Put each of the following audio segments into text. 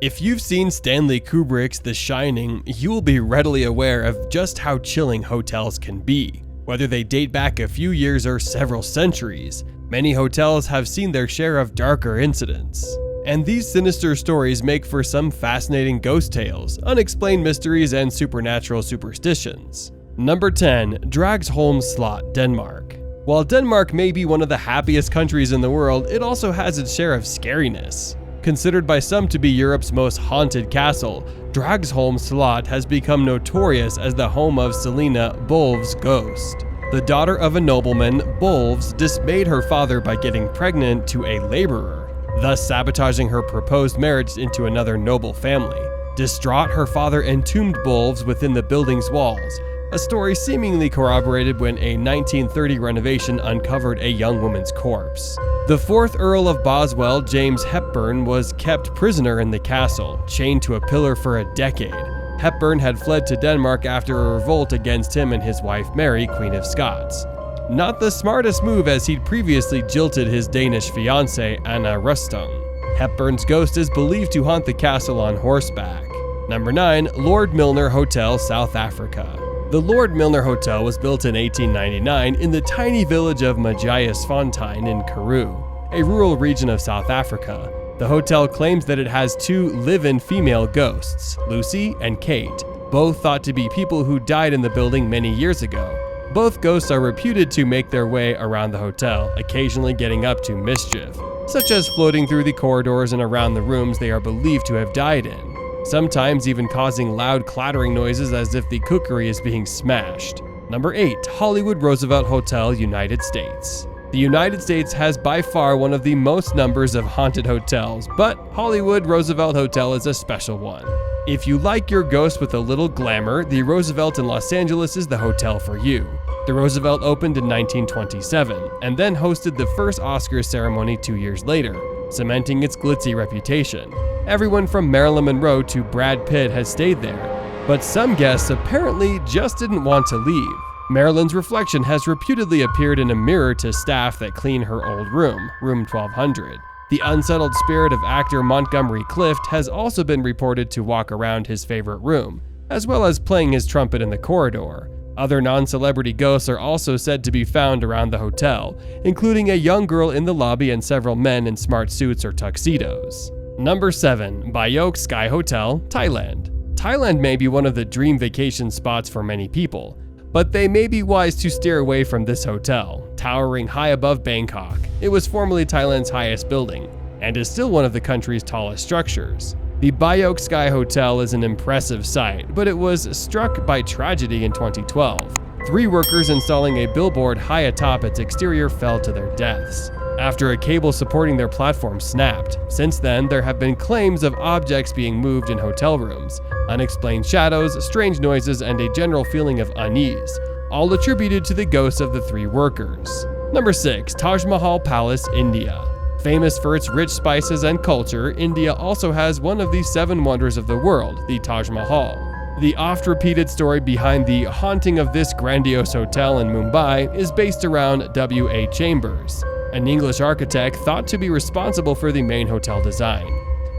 If you've seen Stanley Kubrick's The Shining, you will be readily aware of just how chilling hotels can be. Whether they date back a few years or several centuries, many hotels have seen their share of darker incidents. And these sinister stories make for some fascinating ghost tales, unexplained mysteries, and supernatural superstitions. Number 10. Dragsholm Slot, Denmark. While Denmark may be one of the happiest countries in the world, it also has its share of scariness. Considered by some to be Europe's most haunted castle, Dragsholm Slot has become notorious as the home of Selina Bolv's ghost. The daughter of a nobleman, Bolvs dismayed her father by getting pregnant to a laborer, thus sabotaging her proposed marriage into another noble family. Distraught, her father entombed Bolvs within the building's walls, a story seemingly corroborated when a 1930 renovation uncovered a young woman's corpse. The 4th Earl of Boswell, James Hepburn, was kept prisoner in the castle, chained to a pillar for a decade. Hepburn had fled to Denmark after a revolt against him and his wife Mary, Queen of Scots. Not the smartest move, as he'd previously jilted his Danish fiancée, Anna Rustung. Hepburn's ghost is believed to haunt the castle on horseback. Number 9. Lord Milner Hotel, South Africa. The Lord Milner Hotel was built in 1899 in the tiny village of Majiasfontein in Karoo, a rural region of South Africa. The hotel claims that it has 2 live-in female ghosts, Lucy and Kate, both thought to be people who died in the building many years ago. Both ghosts are reputed to make their way around the hotel, occasionally getting up to mischief, such as floating through the corridors and around the rooms they are believed to have died in, sometimes even causing loud clattering noises as if the cookery is being smashed. Number 8. Hollywood Roosevelt Hotel, United States. The United States has by far one of the most numbers of haunted hotels, but Hollywood Roosevelt Hotel is a special one. If you like your ghost with a little glamour, the Roosevelt in Los Angeles is the hotel for you. The Roosevelt opened in 1927, and then hosted the first Oscars ceremony 2 years later, cementing its glitzy reputation. Everyone from Marilyn Monroe to Brad Pitt has stayed there, but some guests apparently just didn't want to leave. Marilyn's reflection has reputedly appeared in a mirror to staff that clean her old room, room 1200. The unsettled spirit of actor Montgomery Clift has also been reported to walk around his favorite room, as well as playing his trumpet in the corridor. Other non-celebrity ghosts are also said to be found around the hotel, including a young girl in the lobby and several men in smart suits or tuxedos. Number 7. Oak Sky Hotel, Thailand. Thailand may be one of the dream vacation spots for many people, but they may be wise to steer away from this hotel. Towering high above Bangkok, it was formerly Thailand's highest building, and is still one of the country's tallest structures. The Oak Sky Hotel is an impressive sight, but it was struck by tragedy in 2012. 3 workers installing a billboard high atop its exterior fell to their deaths after a cable supporting their platform snapped. Since then, there have been claims of objects being moved in hotel rooms, unexplained shadows, strange noises, and a general feeling of unease, all attributed to the ghosts of the 3 workers. Number 6. Taj Mahal Palace, India. Famous for its rich spices and culture, India also has one of the 7 wonders of the world, the Taj Mahal. The oft-repeated story behind the haunting of this grandiose hotel in Mumbai is based around W.A. Chambers, an English architect thought to be responsible for the main hotel design.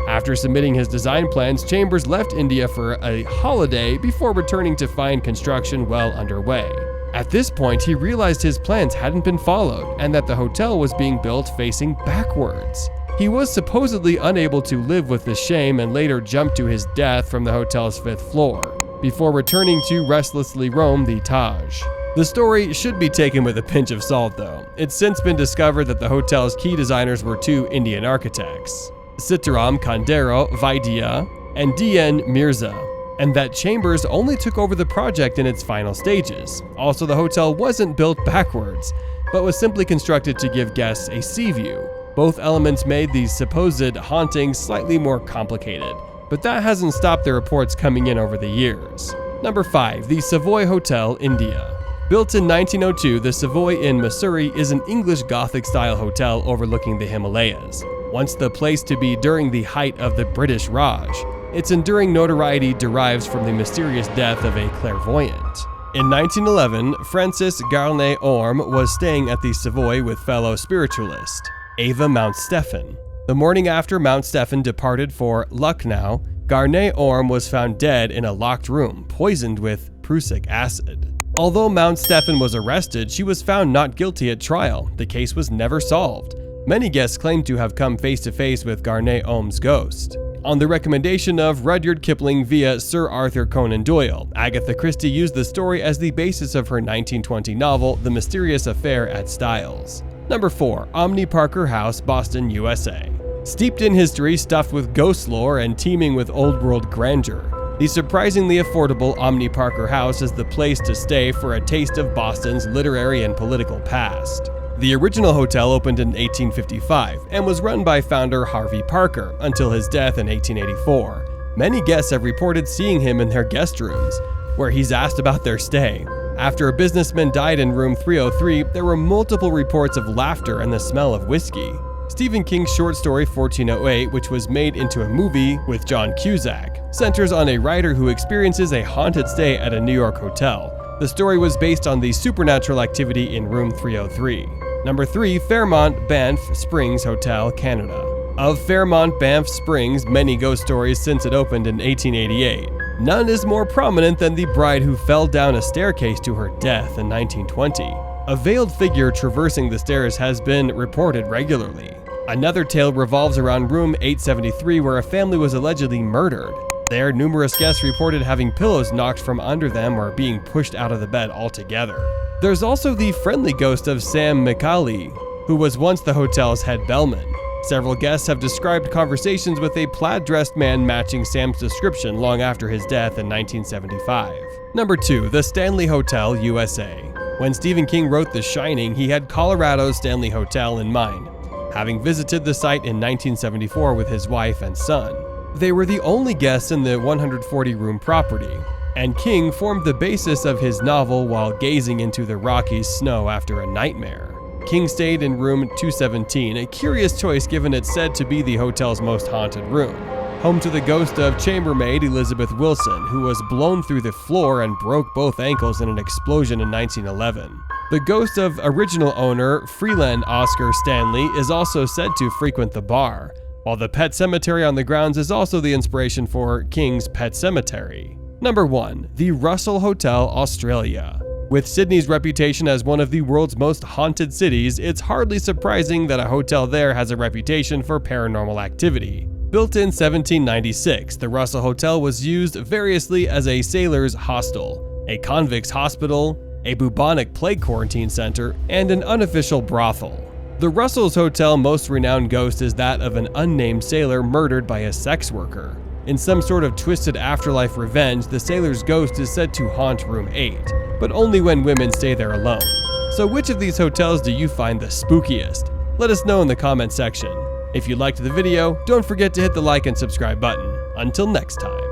After submitting his design plans, Chambers left India for a holiday before returning to find construction well underway. At this point, he realized his plans hadn't been followed and that the hotel was being built facing backwards. He was supposedly unable to live with the shame and later jumped to his death from the hotel's 5th floor, before returning to restlessly roam the Taj. The story should be taken with a pinch of salt though. It's since been discovered that the hotel's key designers were 2 Indian architects, Sitaram Kandero Vaidya and D.N. Mirza, and that Chambers only took over the project in its final stages. Also, the hotel wasn't built backwards, but was simply constructed to give guests a sea view. Both elements made the supposed haunting slightly more complicated, but that hasn't stopped the reports coming in over the years. Number 5. The Savoy Hotel, India. Built in 1902, the Savoy in Missouri is an English Gothic-style hotel overlooking the Himalayas. Once the place to be during the height of the British Raj, its enduring notoriety derives from the mysterious death of a clairvoyant. In 1911, Francis Garnet Orme was staying at the Savoy with fellow spiritualist Ava Mount Stephan. The morning after Mount Stephen departed for Lucknow, Garnet Orme was found dead in a locked room, poisoned with prussic acid. Although Mount Stephen was arrested, she was found not guilty at trial. The case was never solved. Many guests claim to have come face to face with Garnet Orme's ghost. On the recommendation of Rudyard Kipling via Sir Arthur Conan Doyle, Agatha Christie used the story as the basis of her 1920 novel, The Mysterious Affair at Styles. Number 4. Omni Parker House, Boston, USA. Steeped in history, stuffed with ghost lore, and teeming with old-world grandeur, the surprisingly affordable Omni Parker House is the place to stay for a taste of Boston's literary and political past. The original hotel opened in 1855 and was run by founder Harvey Parker until his death in 1884. Many guests have reported seeing him in their guest rooms, where he's asked about their stay. After a businessman died in room 303, there were multiple reports of laughter and the smell of whiskey. Stephen King's short story 1408, which was made into a movie with John Cusack, centers on a writer who experiences a haunted stay at a New York hotel. The story was based on the supernatural activity in room 303. Number 3. Fairmont Banff Springs Hotel, Canada. Of Fairmont Banff Springs, many ghost stories since it opened in 1888. None is more prominent than the bride who fell down a staircase to her death in 1920. A veiled figure traversing the stairs has been reported regularly. Another tale revolves around room 873, where a family was allegedly murdered. There, numerous guests reported having pillows knocked from under them or being pushed out of the bed altogether. There's also the friendly ghost of Sam McCauley, who was once the hotel's head bellman. Several guests have described conversations with a plaid-dressed man matching Sam's description long after his death in 1975. Number 2. The Stanley Hotel USA. When Stephen King wrote The Shining, he had Colorado's Stanley Hotel in mind, having visited the site in 1974 with his wife and son. They were the only guests in the 140-room property, and King formed the basis of his novel while gazing into the Rockies' snow after a nightmare. King stayed in room 217, a curious choice given it's said to be the hotel's most haunted room, home to the ghost of chambermaid Elizabeth Wilson, who was blown through the floor and broke both ankles in an explosion in 1911. The ghost of original owner Freeland Oscar Stanley is also said to frequent the bar, while the pet cemetery on the grounds is also the inspiration for King's Pet Cemetery. Number 1. The Russell Hotel, Australia. With Sydney's reputation as one of the world's most haunted cities, it's hardly surprising that a hotel there has a reputation for paranormal activity. Built in 1796, the Russell Hotel was used variously as a sailor's hostel, a convict's hospital, a bubonic plague quarantine center, and an unofficial brothel. The Russell's Hotel most renowned ghost is that of an unnamed sailor murdered by a sex worker. In some sort of twisted afterlife revenge, the sailor's ghost is said to haunt room 8, but only when women stay there alone. So which of these hotels do you find the spookiest? Let us know in the comment section. If you liked the video, don't forget to hit the like and subscribe button. Until next time.